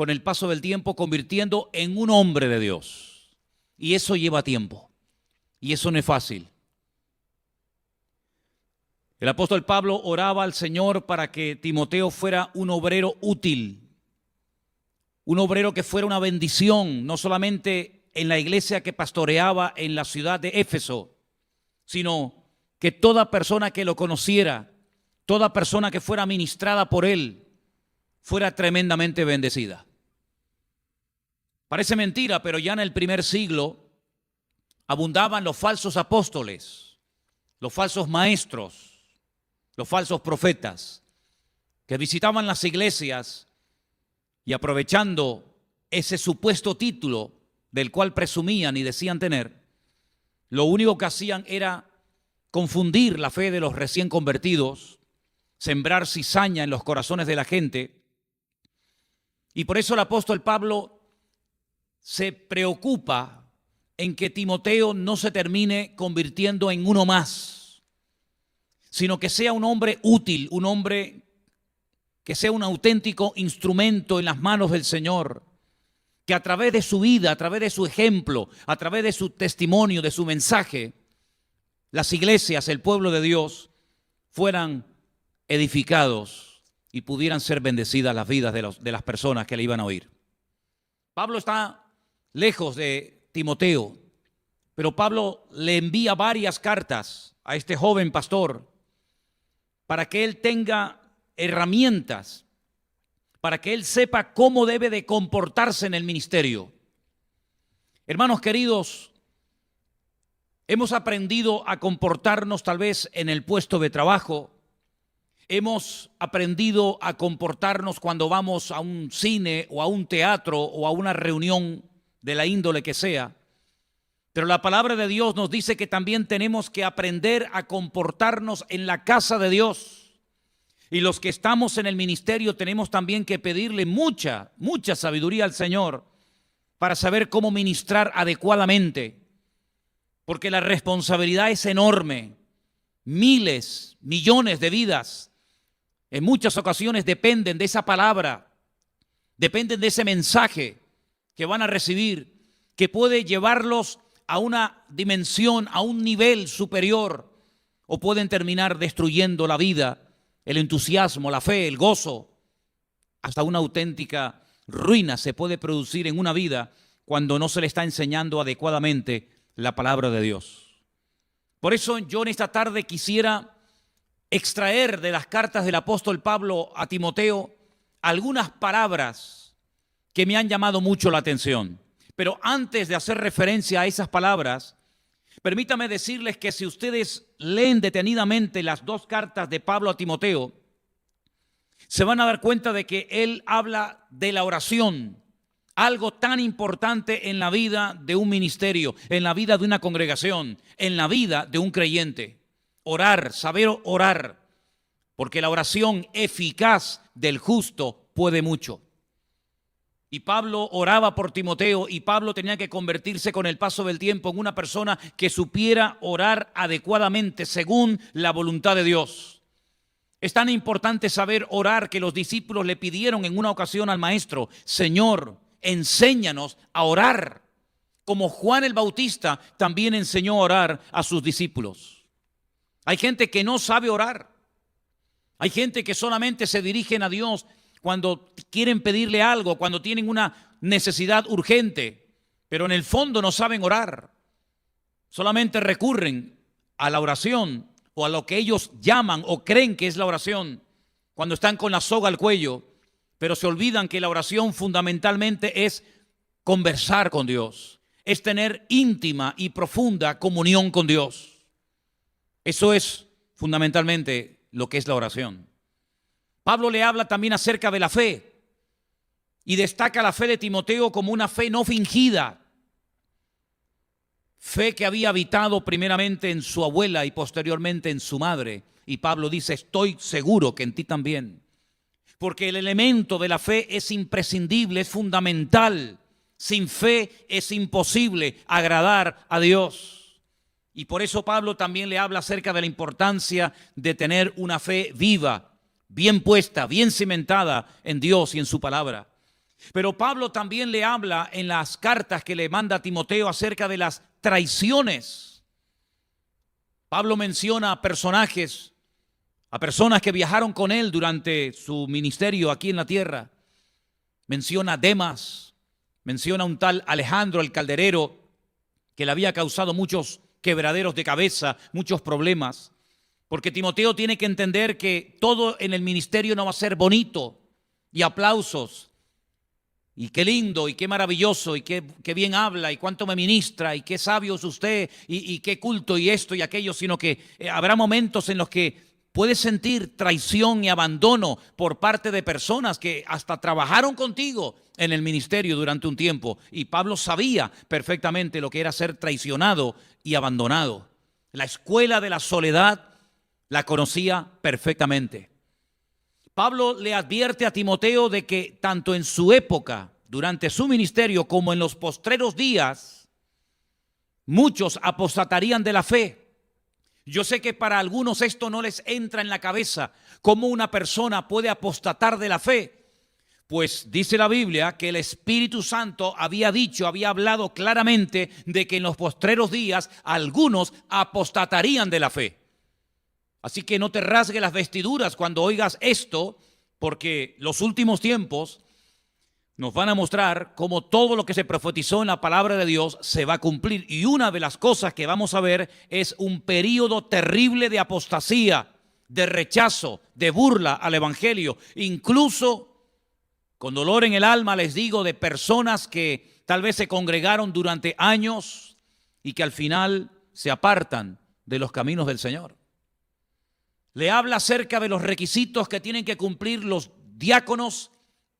con el paso del tiempo convirtiendo en un hombre de Dios. Y eso lleva tiempo. Y eso no es fácil. El apóstol Pablo oraba al Señor para que Timoteo fuera un obrero útil, un obrero que fuera una bendición, no solamente en la iglesia que pastoreaba en la ciudad de Éfeso, sino que toda persona que lo conociera, toda persona que fuera ministrada por él, fuera tremendamente bendecida. Parece mentira, pero ya en el primer siglo abundaban los falsos apóstoles, los falsos maestros, los falsos profetas, que visitaban las iglesias y aprovechando ese supuesto título del cual presumían y decían tener, lo único que hacían era confundir la fe de los recién convertidos, sembrar cizaña en los corazones de la gente. Y por eso el apóstol Pablo se preocupa en que Timoteo no se termine convirtiendo en uno más, sino que sea un hombre útil, un hombre que sea un auténtico instrumento en las manos del Señor, que a través de su vida, a través de su ejemplo, a través de su testimonio, de su mensaje, las iglesias, el pueblo de Dios, fueran edificados y pudieran ser bendecidas las vidas de las personas que le iban a oír. Pablo está lejos de Timoteo, pero Pablo le envía varias cartas a este joven pastor para que él tenga herramientas, para que él sepa cómo debe de comportarse en el ministerio. Hermanos queridos, hemos aprendido a comportarnos tal vez en el puesto de trabajo, hemos aprendido a comportarnos cuando vamos a un cine o a un teatro o a una reunión de la índole que sea, pero la palabra de Dios nos dice que también tenemos que aprender a comportarnos en la casa de Dios. Y los que estamos en el ministerio tenemos también que pedirle mucha sabiduría al Señor para saber cómo ministrar adecuadamente, porque la responsabilidad es enorme. Miles, millones de vidas en muchas ocasiones dependen de esa palabra, dependen de ese mensaje que van a recibir, que puede llevarlos a una dimensión, a un nivel superior, o pueden terminar destruyendo la vida, el entusiasmo, la fe, el gozo. Hasta una auténtica ruina se puede producir en una vida cuando no se le está enseñando adecuadamente la palabra de Dios. Por eso yo en esta tarde quisiera extraer de las cartas del apóstol Pablo a Timoteo algunas palabras que me han llamado mucho la atención. Pero antes de hacer referencia a esas palabras, permítame decirles que si ustedes leen detenidamente las dos cartas de Pablo a Timoteo, se van a dar cuenta de que él habla de la oración, algo tan importante en la vida de un ministerio, en la vida de una congregación, en la vida de un creyente. Orar, saber orar, porque la oración eficaz del justo puede mucho. Y Pablo oraba por Timoteo y Pablo tenía que convertirse con el paso del tiempo en una persona que supiera orar adecuadamente según la voluntad de Dios. Es tan importante saber orar que los discípulos le pidieron en una ocasión al maestro: Señor, enséñanos a orar, como Juan el Bautista también enseñó a orar a sus discípulos. Hay gente que no sabe orar. Hay gente que solamente se dirigen a Dios cuando quieren pedirle algo, cuando tienen una necesidad urgente, pero en el fondo no saben orar. Solamente recurren a la oración o a lo que ellos llaman o creen que es la oración cuando están con la soga al cuello, pero se olvidan que la oración fundamentalmente es conversar con Dios, es tener íntima y profunda comunión con Dios. Eso es fundamentalmente lo que es la oración. Pablo le habla también acerca de la fe y destaca la fe de Timoteo como una fe no fingida, fe que había habitado primeramente en su abuela y posteriormente en su madre. Y Pablo dice: estoy seguro que en ti también, porque el elemento de la fe es imprescindible, es fundamental. Sin fe es imposible agradar a Dios. Y por eso Pablo también le habla acerca de la importancia de tener una fe viva, bien puesta, bien cimentada en Dios y en su palabra. Pero Pablo también le habla en las cartas que le manda a Timoteo acerca de las traiciones. Pablo menciona a personajes, a personas que viajaron con él durante su ministerio aquí en la tierra. Menciona a Demas, menciona a un tal Alejandro el calderero, que le había causado muchos quebraderos de cabeza, muchos problemas. Porque Timoteo tiene que entender que todo en el ministerio no va a ser bonito y aplausos. Y qué lindo, y qué maravilloso, y qué bien habla, y cuánto me ministra, y qué sabio es usted, y qué culto, y esto y aquello, sino que habrá momentos en los que puedes sentir traición y abandono por parte de personas que hasta trabajaron contigo en el ministerio durante un tiempo. Y Pablo sabía perfectamente lo que era ser traicionado y abandonado. La escuela de la soledad la conocía perfectamente. Pablo le advierte a Timoteo de que tanto en su época, durante su ministerio, como en los postreros días, muchos apostatarían de la fe. Yo sé que para algunos esto no les entra en la cabeza, cómo una persona puede apostatar de la fe. Pues dice la Biblia que el Espíritu Santo había dicho, había hablado claramente de que en los postreros días algunos apostatarían de la fe. Así que no te rasgues las vestiduras cuando oigas esto, porque los últimos tiempos nos van a mostrar cómo todo lo que se profetizó en la palabra de Dios se va a cumplir. Y una de las cosas que vamos a ver es un período terrible de apostasía, de rechazo, de burla al evangelio. Incluso, con dolor en el alma les digo, de personas que tal vez se congregaron durante años y que al final se apartan de los caminos del Señor. Le habla acerca de los requisitos que tienen que cumplir los diáconos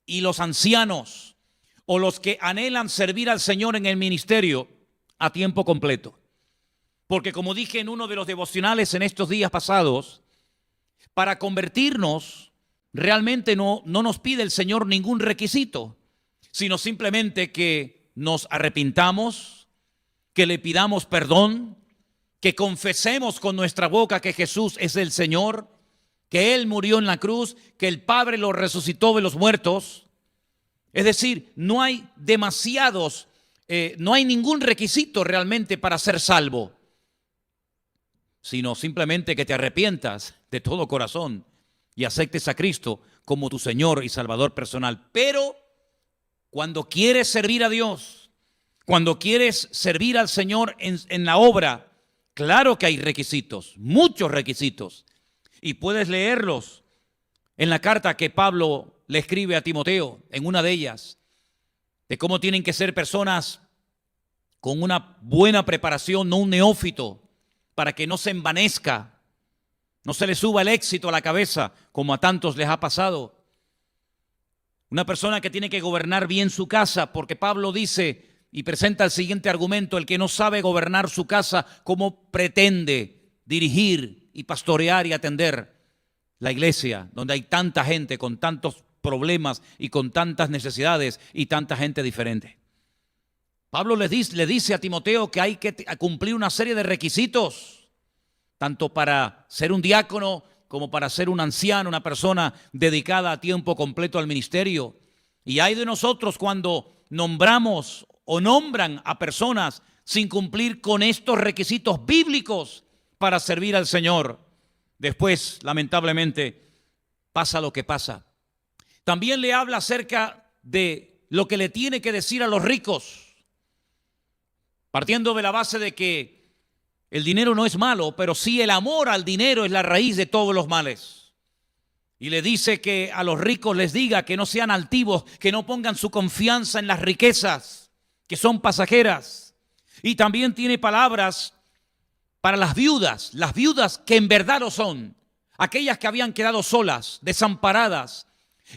y los ancianos, o los que anhelan servir al Señor en el ministerio a tiempo completo. Porque como dije en uno de los devocionales en estos días pasados, para convertirnos realmente no nos pide el Señor ningún requisito, sino simplemente que nos arrepintamos, que le pidamos perdón, que confesemos con nuestra boca que Jesús es el Señor, que Él murió en la cruz, que el Padre lo resucitó de los muertos. Es decir, no hay demasiados, no hay ningún requisito realmente para ser salvo, sino simplemente que te arrepientas de todo corazón y aceptes a Cristo como tu Señor y Salvador personal. Pero cuando quieres servir a Dios, cuando quieres servir al Señor en la obra, claro que hay requisitos, muchos requisitos, y puedes leerlos en la carta que Pablo le escribe a Timoteo, en una de ellas, de cómo tienen que ser personas con una buena preparación, no un neófito, para que no se envanezca, no se le suba el éxito a la cabeza, como a tantos les ha pasado. Una persona que tiene que gobernar bien su casa, porque Pablo dice y presenta el siguiente argumento: el que no sabe gobernar su casa, ¿cómo pretende dirigir y pastorear y atender la iglesia, donde hay tanta gente con tantos problemas y con tantas necesidades y tanta gente diferente? Pablo le dice a Timoteo que hay que cumplir una serie de requisitos, tanto para ser un diácono como para ser un anciano, una persona dedicada a tiempo completo al ministerio. Y hay de nosotros cuando nombramos o nombran a personas sin cumplir con estos requisitos bíblicos para servir al Señor. Después, lamentablemente, pasa lo que pasa. También le habla acerca de lo que le tiene que decir a los ricos, partiendo de la base de que el dinero no es malo, pero sí el amor al dinero es la raíz de todos los males. Y le dice que a los ricos les diga que no sean altivos, que no pongan su confianza en las riquezas, que son pasajeras. Y también tiene palabras para las viudas que en verdad lo son, aquellas que habían quedado solas, desamparadas,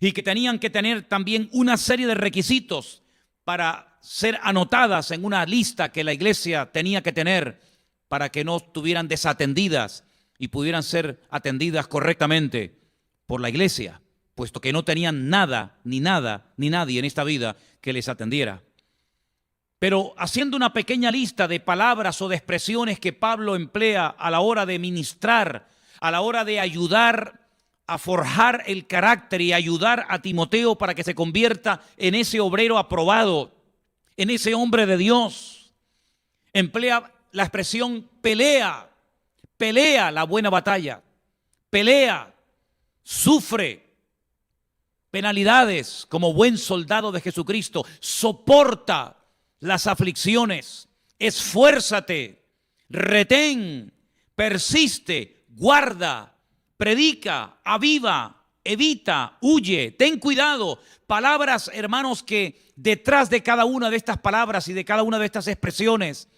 y que tenían que tener también una serie de requisitos para ser anotadas en una lista que la iglesia tenía que tener para que no estuvieran desatendidas y pudieran ser atendidas correctamente por la iglesia, puesto que no tenían nada, ni nadie en esta vida que les atendiera. Pero haciendo una pequeña lista de palabras o de expresiones que Pablo emplea a la hora de ministrar, a la hora de ayudar a forjar el carácter y ayudar a Timoteo para que se convierta en ese obrero aprobado, en ese hombre de Dios. Emplea la expresión pelea, pelea la buena batalla, pelea, sufre penalidades como buen soldado de Jesucristo, soporta las aflicciones, esfuérzate, retén, persiste, guarda, predica, aviva, evita, huye, ten cuidado. Palabras, hermanos, que detrás de cada una de estas palabras y de cada una de estas expresiones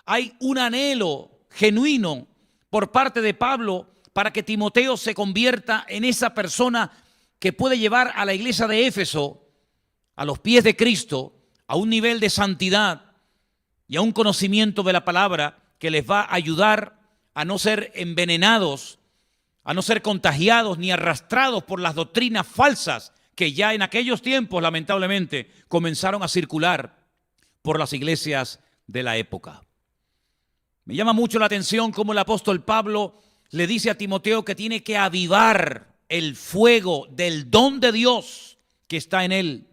hay un anhelo genuino por parte de Pablo para que Timoteo se convierta en esa persona que puede llevar a la iglesia de Éfeso a los pies de Cristo, a un nivel de santidad y a un conocimiento de la palabra que les va a ayudar a no ser envenenados, a no ser contagiados ni arrastrados por las doctrinas falsas que ya en aquellos tiempos, lamentablemente, comenzaron a circular por las iglesias de la época. Me llama mucho la atención cómo el apóstol Pablo le dice a Timoteo que tiene que avivar el fuego del don de Dios que está en él.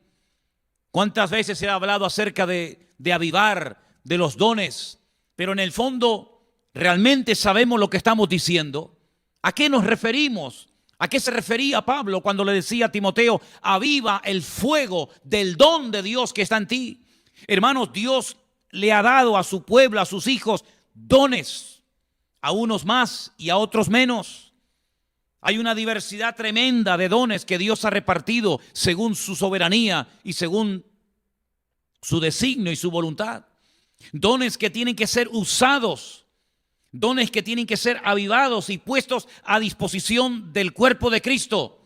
¿Cuántas veces se ha hablado acerca de avivar, de los dones? Pero en el fondo, ¿realmente sabemos lo que estamos diciendo? ¿A qué nos referimos? ¿A qué se refería Pablo cuando le decía a Timoteo, aviva el fuego del don de Dios que está en ti? Hermanos, Dios le ha dado a su pueblo, a sus hijos, dones, a unos más y a otros menos. Hay una diversidad tremenda de dones que Dios ha repartido según su soberanía y según su designio y su voluntad. Dones que tienen que ser usados, dones que tienen que ser avivados y puestos a disposición del cuerpo de Cristo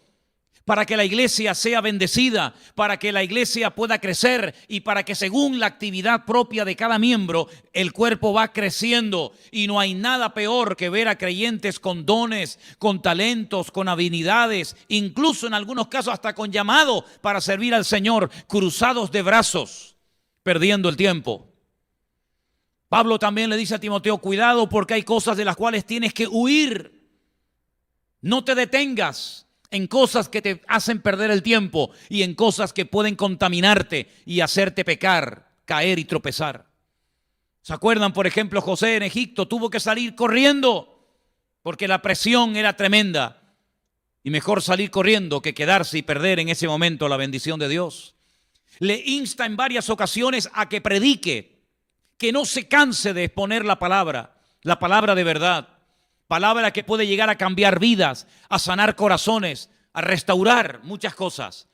para que la iglesia sea bendecida, para que la iglesia pueda crecer y para que según la actividad propia de cada miembro, el cuerpo va creciendo. Y no hay nada peor que ver a creyentes con dones, con talentos, con habilidades, incluso en algunos casos hasta con llamado para servir al Señor, cruzados de brazos, perdiendo el tiempo. Pablo también le dice a Timoteo, cuidado porque hay cosas de las cuales tienes que huir. No te detengas en cosas que te hacen perder el tiempo y en cosas que pueden contaminarte y hacerte pecar, caer y tropezar. ¿Se acuerdan? Por ejemplo, José en Egipto tuvo que salir corriendo porque la presión era tremenda. Y mejor salir corriendo que quedarse y perder en ese momento la bendición de Dios. Le insta en varias ocasiones a que predique, que no se canse de exponer la palabra de verdad. Palabra que puede llegar a cambiar vidas, a sanar corazones, a restaurar muchas cosas.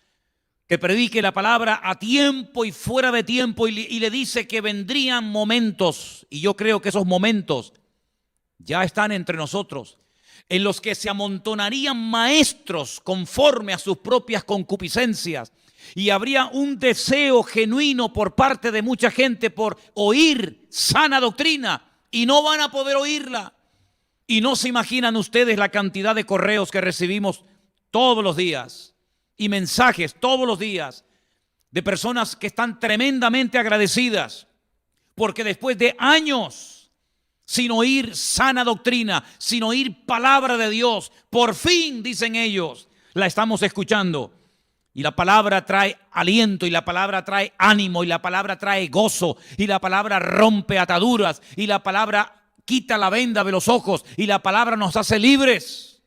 Que predique la palabra a tiempo y fuera de tiempo y le dice que vendrían momentos, y yo creo que esos momentos ya están entre nosotros, en los que se amontonarían maestros conforme a sus propias concupiscencias y habría un deseo genuino por parte de mucha gente por oír sana doctrina y no van a poder oírla. Y no se imaginan ustedes la cantidad de correos que recibimos todos los días y mensajes todos los días de personas que están tremendamente agradecidas porque después de años sin oír sana doctrina, sin oír palabra de Dios, por fin, dicen ellos, la estamos escuchando. Y la palabra trae aliento, y la palabra trae ánimo, y la palabra trae gozo, y la palabra rompe ataduras, y la palabra quita la venda de los ojos y la palabra nos hace libres.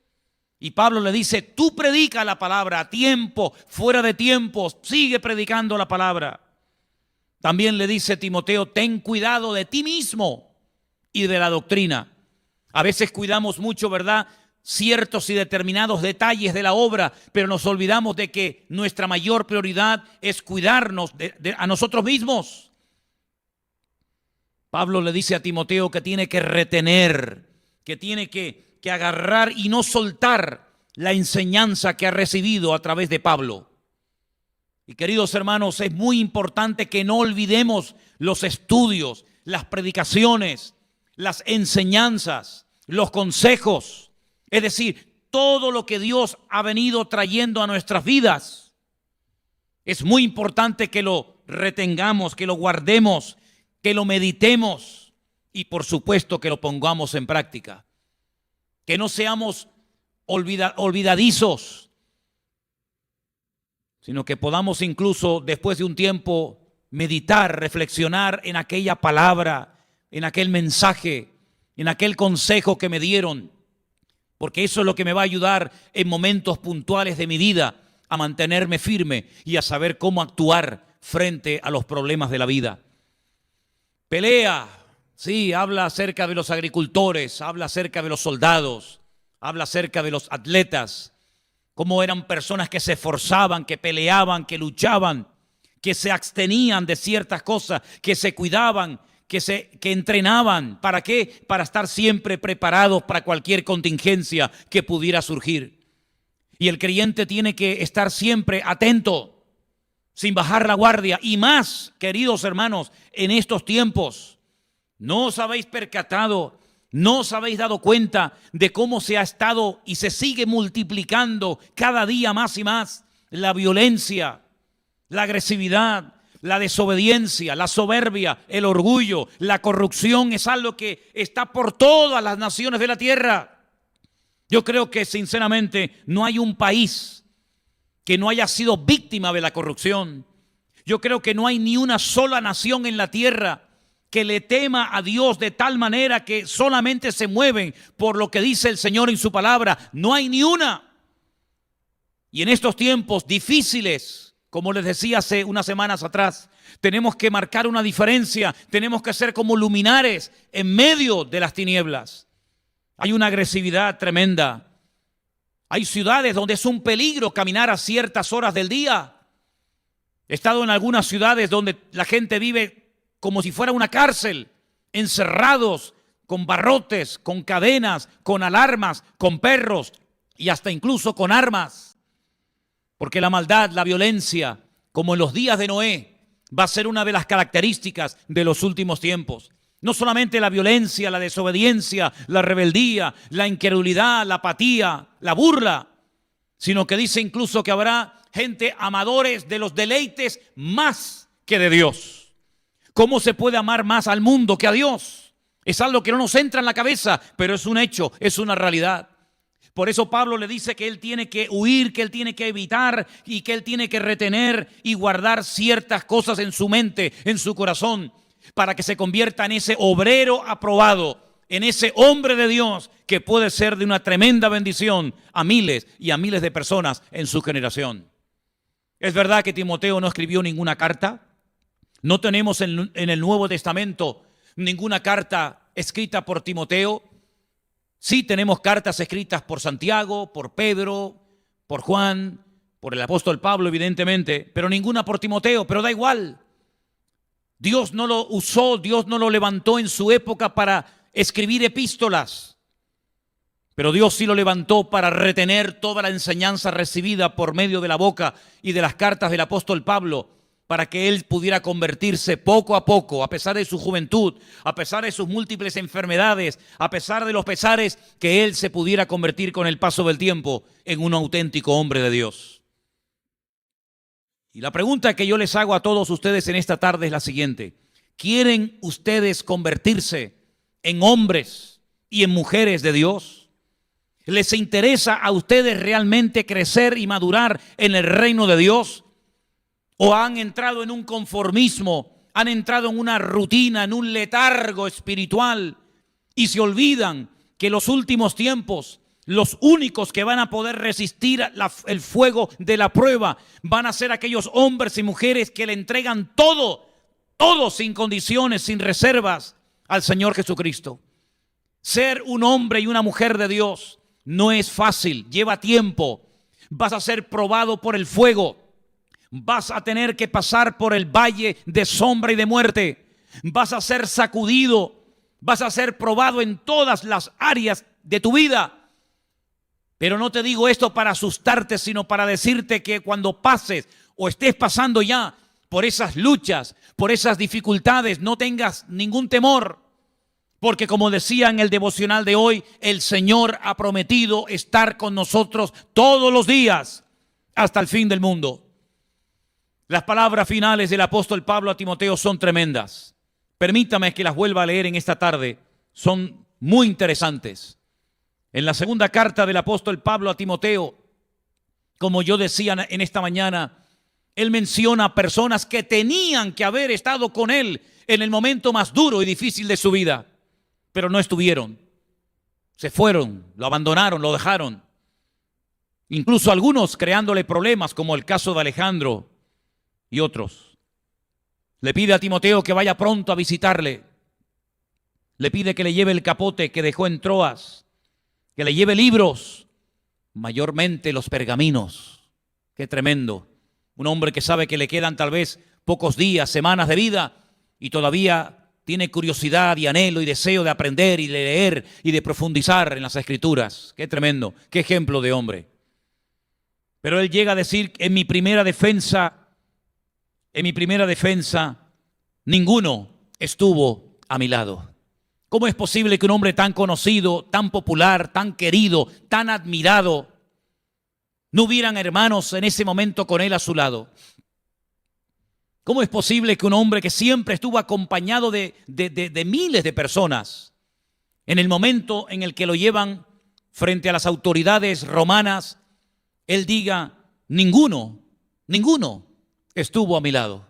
Y Pablo le dice, tú predica la palabra a tiempo, fuera de tiempo, sigue predicando la palabra. También le dice Timoteo, ten cuidado de ti mismo y de la doctrina. A veces cuidamos mucho, ¿verdad?, ciertos y determinados detalles de la obra, pero nos olvidamos de que nuestra mayor prioridad es cuidarnos a nosotros mismos. Pablo le dice a Timoteo que tiene que retener, que tiene que agarrar y no soltar la enseñanza que ha recibido a través de Pablo. Y queridos hermanos, es muy importante que no olvidemos los estudios, las predicaciones, las enseñanzas, los consejos, es decir, todo lo que Dios ha venido trayendo a nuestras vidas. Es muy importante que lo retengamos, que lo guardemos, que lo meditemos y por supuesto que lo pongamos en práctica. Que no seamos olvidadizos, sino que podamos incluso después de un tiempo meditar, reflexionar en aquella palabra, en aquel mensaje, en aquel consejo que me dieron, porque eso es lo que me va a ayudar en momentos puntuales de mi vida a mantenerme firme y a saber cómo actuar frente a los problemas de la vida. Pelea, sí, habla acerca de los agricultores, habla acerca de los soldados, habla acerca de los atletas, cómo eran personas que se esforzaban, que peleaban, que luchaban, que se abstenían de ciertas cosas, que se cuidaban, que entrenaban. ¿Para qué? Para estar siempre preparados para cualquier contingencia que pudiera surgir. Y el creyente tiene que estar siempre atento, sin bajar la guardia. Y más, queridos hermanos, en estos tiempos, ¿no os habéis percatado, no os habéis dado cuenta de cómo se ha estado y se sigue multiplicando cada día más y más la violencia, la agresividad, la desobediencia, la soberbia, el orgullo, la corrupción? Es algo que está por todas las naciones de la tierra. Yo creo que sinceramente no hay un país que no haya sido víctima de la corrupción. Yo creo que no hay ni una sola nación en la tierra que le tema a Dios de tal manera que solamente se mueven por lo que dice el Señor en su palabra. No hay ni una. Y en estos tiempos difíciles, como les decía hace unas semanas atrás, tenemos que marcar una diferencia, tenemos que ser como luminares en medio de las tinieblas. Hay una agresividad tremenda. Hay ciudades donde es un peligro caminar a ciertas horas del día. He estado en algunas ciudades donde la gente vive como si fuera una cárcel, encerrados con barrotes, con cadenas, con alarmas, con perros y hasta incluso con armas. Porque la maldad, la violencia, como en los días de Noé, va a ser una de las características de los últimos tiempos. No solamente la violencia, la desobediencia, la rebeldía, la incredulidad, la apatía, la burla, sino que dice incluso que habrá gente amadores de los deleites más que de Dios. ¿Cómo se puede amar más al mundo que a Dios? Es algo que no nos entra en la cabeza, pero es un hecho, es una realidad. Por eso Pablo le dice que él tiene que huir, que él tiene que evitar y que él tiene que retener y guardar ciertas cosas en su mente, en su corazón, para que se convierta en ese obrero aprobado, en ese hombre de Dios que puede ser de una tremenda bendición a miles y a miles de personas en su generación. Es verdad que Timoteo no escribió ninguna carta. No tenemos en el Nuevo Testamento ninguna carta escrita por Timoteo. Sí tenemos cartas escritas por Santiago, por Pedro, por Juan, por el apóstol Pablo, evidentemente, pero ninguna por Timoteo. Pero da igual. Dios no lo usó, Dios no lo levantó en su época para escribir epístolas, pero Dios sí lo levantó para retener toda la enseñanza recibida por medio de la boca y de las cartas del apóstol Pablo, para que él pudiera convertirse poco a poco, a pesar de su juventud, a pesar de sus múltiples enfermedades, a pesar de los pesares, que él se pudiera convertir con el paso del tiempo en un auténtico hombre de Dios. Y la pregunta que yo les hago a todos ustedes en esta tarde es la siguiente: ¿quieren ustedes convertirse en hombres y en mujeres de Dios? ¿Les interesa a ustedes realmente crecer y madurar en el reino de Dios? ¿O han entrado en un conformismo, han entrado en una rutina, en un letargo espiritual y se olvidan que los últimos tiempos, los únicos que van a poder resistir el fuego de la prueba van a ser aquellos hombres y mujeres que le entregan todo sin condiciones, sin reservas al Señor Jesucristo? Ser un hombre y una mujer de Dios no es fácil, lleva tiempo. Vas a ser probado por el fuego. Vas a tener que pasar por el valle de sombra y de muerte. Vas a ser sacudido. Vas a ser probado en todas las áreas de tu vida. Pero no te digo esto para asustarte, sino para decirte que cuando pases o estés pasando ya por esas luchas, por esas dificultades, no tengas ningún temor. Porque como decía en el devocional de hoy, el Señor ha prometido estar con nosotros todos los días hasta el fin del mundo. Las palabras finales del apóstol Pablo a Timoteo son tremendas. Permítame que las vuelva a leer en esta tarde. Son muy interesantes. En la segunda carta del apóstol Pablo a Timoteo, como yo decía en esta mañana, él menciona a personas que tenían que haber estado con él en el momento más duro y difícil de su vida, pero no estuvieron. Se fueron, lo abandonaron, lo dejaron. Incluso algunos creándole problemas, como el caso de Alejandro y otros. Le pide a Timoteo que vaya pronto a visitarle. Le pide que le lleve el capote que dejó en Troas, que le lleve libros, mayormente los pergaminos. Qué tremendo. Un hombre que sabe que le quedan tal vez pocos días, semanas de vida y todavía tiene curiosidad y anhelo y deseo de aprender y de leer y de profundizar en las Escrituras. Qué tremendo, qué ejemplo de hombre. Pero él llega a decir, en mi primera defensa, ninguno estuvo a mi lado. ¿Cómo es posible que un hombre tan conocido, tan popular, tan querido, tan admirado, no hubieran hermanos en ese momento con él a su lado? ¿Cómo es posible que un hombre que siempre estuvo acompañado de miles de personas, en el momento en el que lo llevan frente a las autoridades romanas, él diga, ninguno estuvo a mi lado?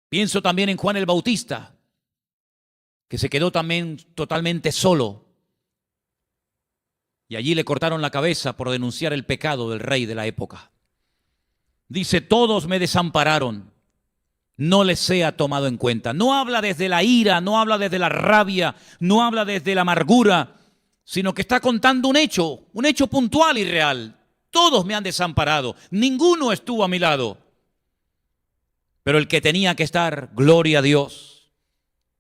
Pienso también en Juan el Bautista, que se quedó también totalmente solo. Y allí le cortaron la cabeza por denunciar el pecado del rey de la época. Dice, todos me desampararon, no les sea tomado en cuenta. No habla desde la ira, no habla desde la rabia, no habla desde la amargura, sino que está contando un hecho puntual y real. Todos me han desamparado, ninguno estuvo a mi lado. Pero el que tenía que estar, gloria a Dios,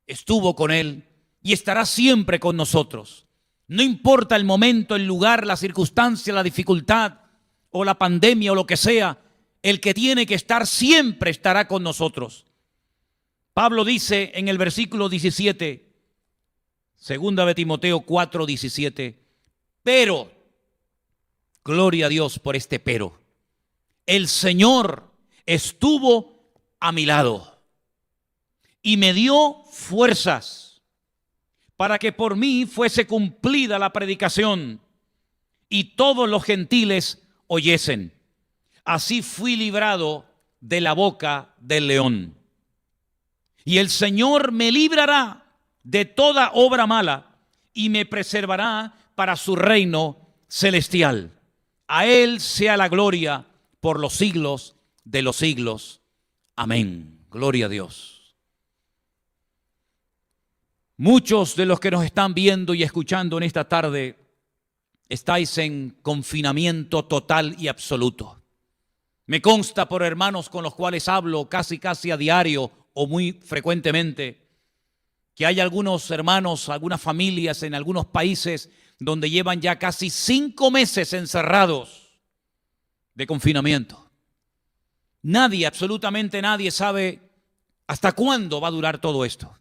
estuvo con él y estará siempre con nosotros. No importa el momento, el lugar, la circunstancia, la dificultad o la pandemia o lo que sea, el que tiene que estar siempre estará con nosotros. Pablo dice en el versículo 17, segunda de Timoteo 4:17, pero, gloria a Dios por este pero, el Señor estuvo a mi lado y me dio fuerzas para que por mí fuese cumplida la predicación y todos los gentiles oyesen. Así fui librado de la boca del león. Y el Señor me librará de toda obra mala y me preservará para su reino celestial. A Él sea la gloria por los siglos de los siglos. Amén. Gloria a Dios. Muchos de los que nos están viendo y escuchando en esta tarde estáis en confinamiento total y absoluto. Me consta por hermanos con los cuales hablo casi a diario o muy frecuentemente, que hay algunos hermanos, algunas familias en algunos países donde llevan ya casi 5 meses encerrados de confinamiento. Nadie, absolutamente nadie sabe hasta cuándo va a durar todo esto.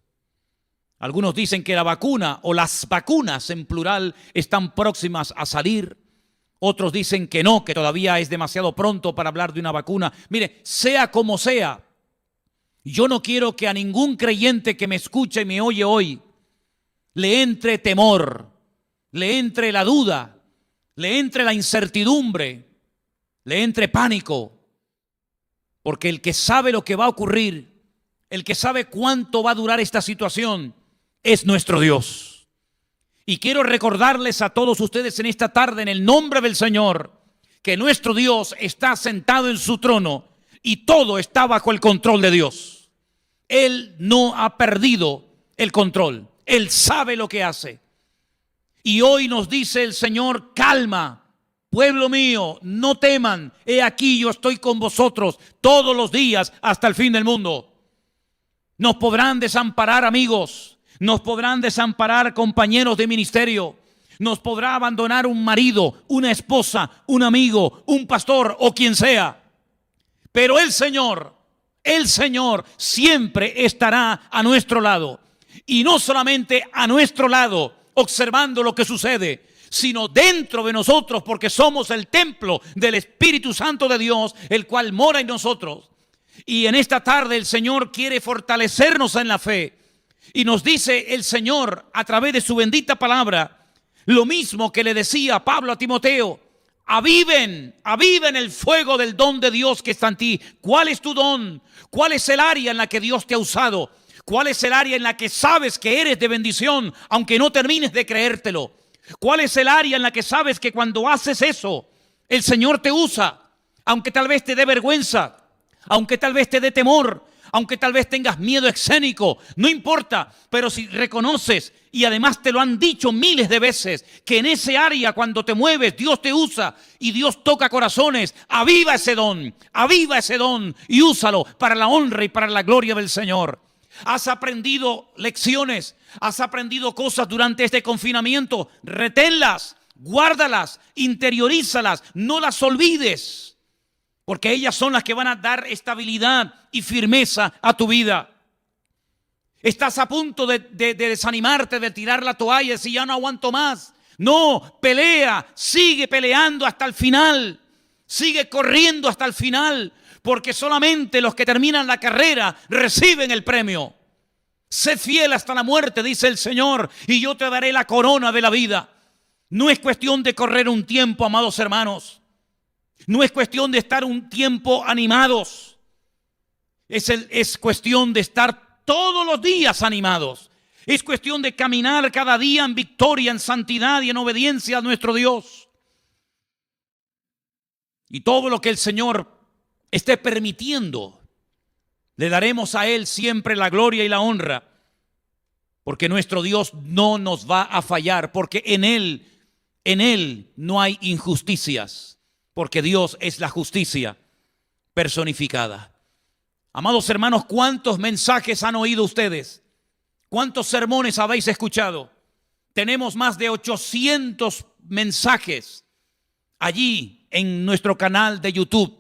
Algunos dicen que la vacuna o las vacunas en plural están próximas a salir. Otros dicen que no, que todavía es demasiado pronto para hablar de una vacuna. Mire, sea como sea, yo no quiero que a ningún creyente que me escuche y me oye hoy le entre temor, le entre la duda, le entre la incertidumbre, le entre pánico. Porque el que sabe lo que va a ocurrir, el que sabe cuánto va a durar esta situación, es nuestro Dios. Y quiero recordarles a todos ustedes en esta tarde, en el nombre del Señor, que nuestro Dios está sentado en su trono y todo está bajo el control de Dios. Él no ha perdido el control. Él sabe lo que hace. Y hoy nos dice el Señor, calma, pueblo mío, no teman. He aquí yo estoy con vosotros todos los días hasta el fin del mundo. Nos podrán desamparar amigos. Nos podrán desamparar compañeros de ministerio. Nos podrá abandonar un marido, una esposa, un amigo, un pastor o quien sea. Pero el Señor siempre estará a nuestro lado. Y no solamente a nuestro lado, observando lo que sucede, sino dentro de nosotros, porque somos el templo del Espíritu Santo de Dios, el cual mora en nosotros. Y en esta tarde el Señor quiere fortalecernos en la fe. Y nos dice el Señor a través de su bendita palabra, Lo mismo que le decía Pablo a Timoteo: aviven el fuego del don de Dios que está en ti. ¿Cuál es tu don? ¿Cuál es el área en la que Dios te ha usado? ¿Cuál es el área en la que sabes que eres de bendición, aunque no termines de creértelo? ¿Cuál es el área en la que sabes que cuando haces eso, el Señor te usa, aunque tal vez te dé vergüenza, aunque tal vez te dé temor, aunque tal vez tengas miedo escénico? No importa, pero si reconoces, y además te lo han dicho miles de veces, que en ese área cuando te mueves Dios te usa y Dios toca corazones, aviva ese don y úsalo para la honra y para la gloria del Señor. Has aprendido lecciones, has aprendido cosas durante este confinamiento. Reténlas, guárdalas, interiorízalas, no las olvides, porque ellas son las que van a dar estabilidad y firmeza a tu vida. Estás a punto de desanimarte, de tirar la toalla y decir: ya no aguanto más. No, pelea, sigue peleando hasta el final, sigue corriendo hasta el final, porque solamente los que terminan la carrera reciben el premio. Sé fiel hasta la muerte, dice el Señor, y yo te daré la corona de la vida. No es cuestión de correr un tiempo, amados hermanos. No es cuestión de estar un tiempo animados. Es cuestión de estar todos los días animados. Es cuestión de caminar cada día en victoria, en santidad y en obediencia a nuestro Dios. Y todo lo que el Señor esté permitiendo, le daremos a Él siempre la gloria y la honra, porque nuestro Dios no nos va a fallar, porque en Él no hay injusticias, porque Dios es la justicia personificada. Amados hermanos, ¿cuántos mensajes han oído ustedes? ¿Cuántos sermones habéis escuchado? Tenemos más de 800 mensajes allí en nuestro canal de YouTube.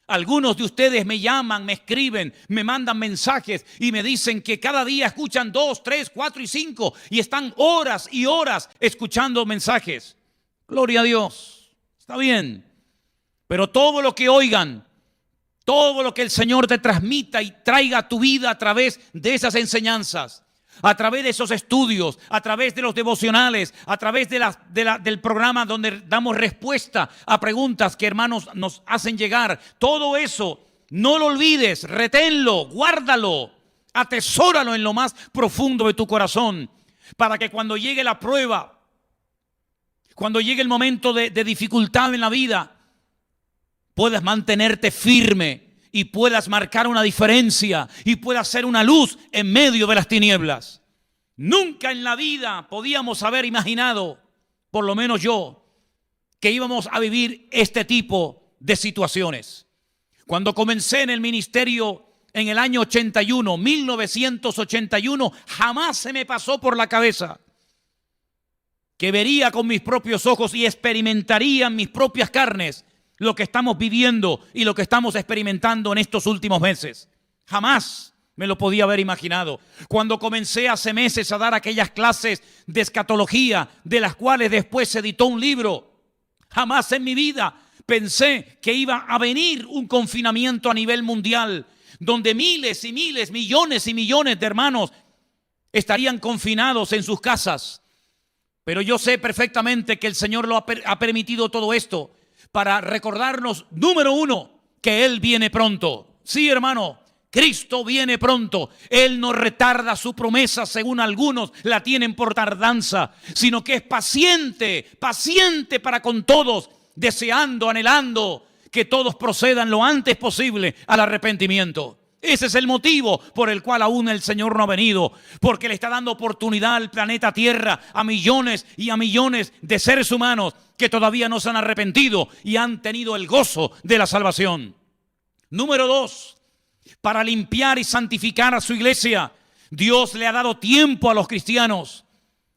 Algunos de ustedes me llaman, me escriben, me mandan mensajes y me dicen que cada día escuchan 2, 3, 4 y 5 y están horas y horas escuchando mensajes. Gloria a Dios, está bien. Pero todo lo que oigan, todo lo que el Señor te transmita y traiga a tu vida a través de esas enseñanzas, a través de esos estudios, a través de los devocionales, a través del programa donde damos respuesta a preguntas que hermanos nos hacen llegar. Todo eso, no lo olvides, reténlo, guárdalo, atesóralo en lo más profundo de tu corazón, para que cuando llegue la prueba, cuando llegue el momento de dificultad en la vida, puedas mantenerte firme y puedas marcar una diferencia y puedas ser una luz en medio de las tinieblas. Nunca en la vida podíamos haber imaginado, por lo menos yo, que íbamos a vivir este tipo de situaciones. Cuando comencé en el ministerio en el año 81, 1981, jamás se me pasó por la cabeza que vería con mis propios ojos y experimentaría en mis propias carnes lo que estamos viviendo y lo que estamos experimentando en estos últimos meses. Jamás me lo podía haber imaginado. Cuando comencé hace meses a dar aquellas clases de escatología, de las cuales después se editó un libro, jamás en mi vida pensé que iba a venir un confinamiento a nivel mundial, donde miles y miles, millones y millones de hermanos estarían confinados en sus casas. Pero yo sé perfectamente que el Señor lo ha permitido todo esto para recordarnos, número uno, que Él viene pronto. Sí, hermano, Cristo viene pronto. Él no retarda su promesa, según algunos la tienen por tardanza, sino que es paciente, paciente para con todos, deseando, anhelando que todos procedan lo antes posible al arrepentimiento. Ese es el motivo por el cual aún el Señor no ha venido, porque le está dando oportunidad al planeta Tierra a millones y a millones de seres humanos que todavía no se han arrepentido y han tenido el gozo de la salvación. Número 2, para limpiar y santificar a su iglesia, Dios le ha dado tiempo a los cristianos.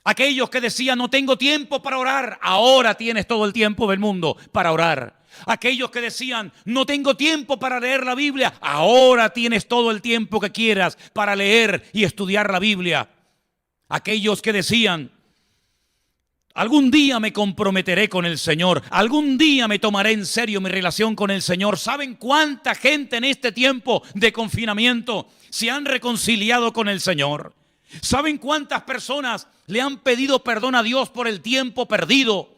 Aquellos que decían: no tengo tiempo para orar, ahora tienes todo el tiempo del mundo para orar. Aquellos que decían: no tengo tiempo para leer la Biblia, ahora tienes todo el tiempo que quieras para leer y estudiar la Biblia. Aquellos que decían: algún día me comprometeré con el Señor, algún día me tomaré en serio mi relación con el Señor. ¿Saben cuánta gente en este tiempo de confinamiento se han reconciliado con el Señor? ¿Saben cuántas personas le han pedido perdón a Dios por el tiempo perdido,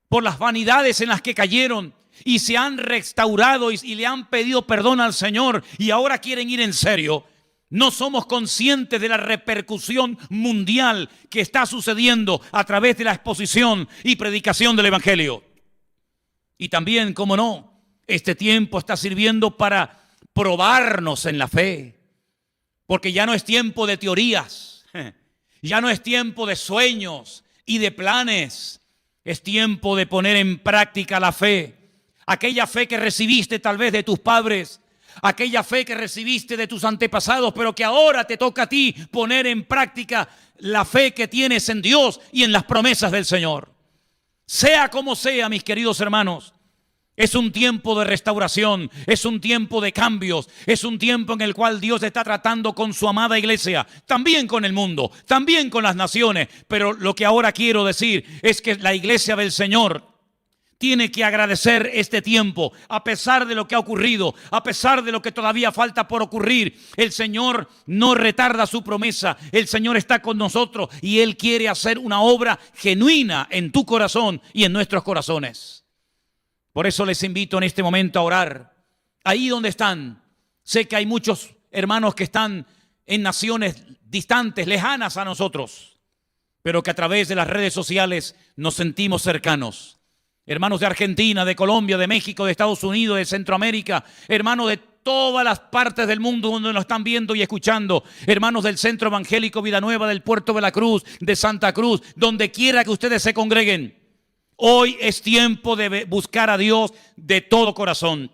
por las vanidades en las que cayeron, y se han restaurado y le han pedido perdón al Señor y ahora quieren ir en serio? No somos conscientes de la repercusión mundial que está sucediendo a través de la exposición y predicación del Evangelio. Y también, cómo no, este tiempo está sirviendo para probarnos en la fe. Porque ya no es tiempo de teorías, ya no es tiempo de sueños y de planes. Es tiempo de poner en práctica la fe. Aquella fe que recibiste tal vez de tus padres, aquella fe que recibiste de tus antepasados, pero que ahora te toca a ti poner en práctica la fe que tienes en Dios y en las promesas del Señor. Sea como sea, mis queridos hermanos, es un tiempo de restauración, es un tiempo de cambios, es un tiempo en el cual Dios está tratando con su amada iglesia, también con el mundo, también con las naciones. Pero lo que ahora quiero decir es que la iglesia del Señor tiene que agradecer este tiempo, a pesar de lo que ha ocurrido, a pesar de lo que todavía falta por ocurrir. El Señor no retarda su promesa, el Señor está con nosotros y Él quiere hacer una obra genuina en tu corazón y en nuestros corazones. Por eso les invito en este momento a orar. Ahí donde están, sé que hay muchos hermanos que están en naciones distantes, lejanas a nosotros, pero que a través de las redes sociales nos sentimos cercanos. Hermanos de Argentina, de Colombia, de México, de Estados Unidos, de Centroamérica, hermanos de todas las partes del mundo donde nos están viendo y escuchando, hermanos del Centro Evangélico Vida Nueva, del Puerto de la Cruz, de Santa Cruz, donde quiera que ustedes se congreguen. Hoy es tiempo de buscar a Dios de todo corazón.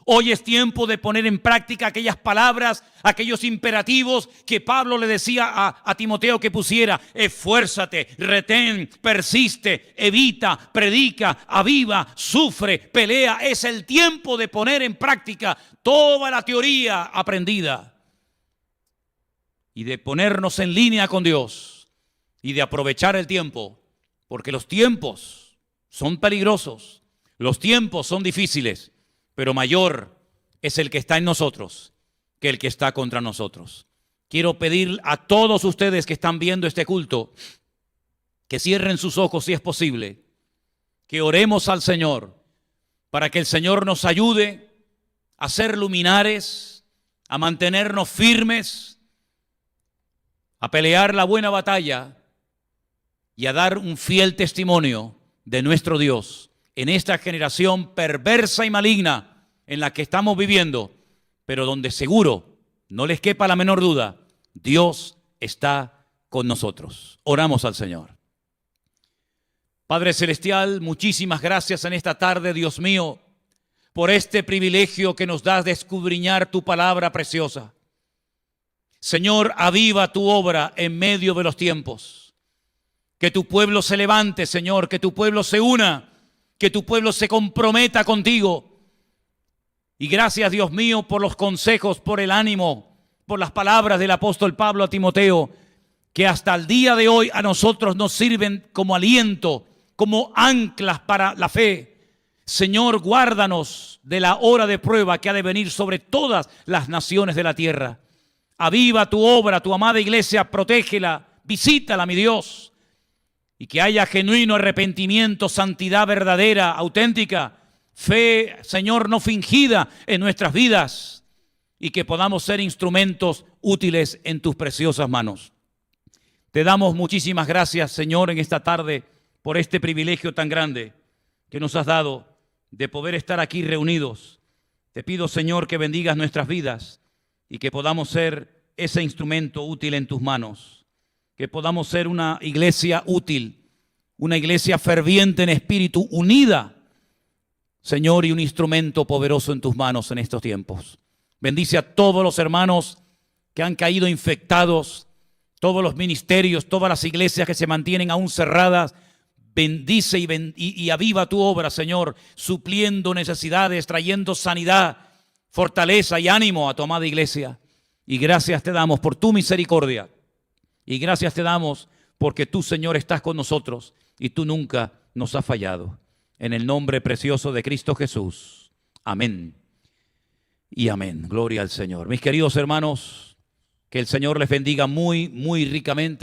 Hoy es tiempo de poner en práctica aquellas palabras, aquellos imperativos que Pablo le decía a Timoteo que pusiera. Esfuérzate, retén, persiste, evita, predica, aviva, sufre, pelea. Es el tiempo de poner en práctica toda la teoría aprendida y de ponernos en línea con Dios y de aprovechar el tiempo, porque los tiempos son peligrosos, los tiempos son difíciles, pero mayor es el que está en nosotros que el que está contra nosotros. Quiero pedir a todos ustedes que están viendo este culto que cierren sus ojos si es posible, que oremos al Señor para que el Señor nos ayude a ser luminares, a mantenernos firmes, a pelear la buena batalla y a dar un fiel testimonio de nuestro Dios en esta generación perversa y maligna en la que estamos viviendo, pero donde seguro, no les quepa la menor duda, Dios está con nosotros. Oramos al Señor. Padre Celestial, muchísimas gracias en esta tarde, Dios mío, por este privilegio que nos das de escudriñar tu palabra preciosa. Señor, aviva tu obra en medio de los tiempos. Que tu pueblo se levante, Señor, que tu pueblo se una, que tu pueblo se comprometa contigo. Y gracias, Dios mío, por los consejos, por el ánimo, por las palabras del apóstol Pablo a Timoteo, que hasta el día de hoy a nosotros nos sirven como aliento, como anclas para la fe. Señor, guárdanos de la hora de prueba que ha de venir sobre todas las naciones de la tierra. Aviva tu obra, tu amada iglesia, protégela, visítala, mi Dios. Y que haya genuino arrepentimiento, santidad verdadera, auténtica, fe, Señor, no fingida en nuestras vidas. Y que podamos ser instrumentos útiles en tus preciosas manos. Te damos muchísimas gracias, Señor, en esta tarde por este privilegio tan grande que nos has dado de poder estar aquí reunidos. Te pido, Señor, que bendigas nuestras vidas y que podamos ser ese instrumento útil en tus manos. Que podamos ser una iglesia útil, una iglesia ferviente en espíritu, unida, Señor, y un instrumento poderoso en tus manos en estos tiempos. Bendice a todos los hermanos que han caído infectados, todos los ministerios, todas las iglesias que se mantienen aún cerradas. Bendice y aviva tu obra, Señor, supliendo necesidades, trayendo sanidad, fortaleza y ánimo a tu amada iglesia. Y gracias te damos por tu misericordia. Y gracias te damos porque tú, Señor, estás con nosotros y tú nunca nos has fallado. En el nombre precioso de Cristo Jesús. Amén y amén. Gloria al Señor. Mis queridos hermanos, Que el Señor les bendiga muy, muy ricamente.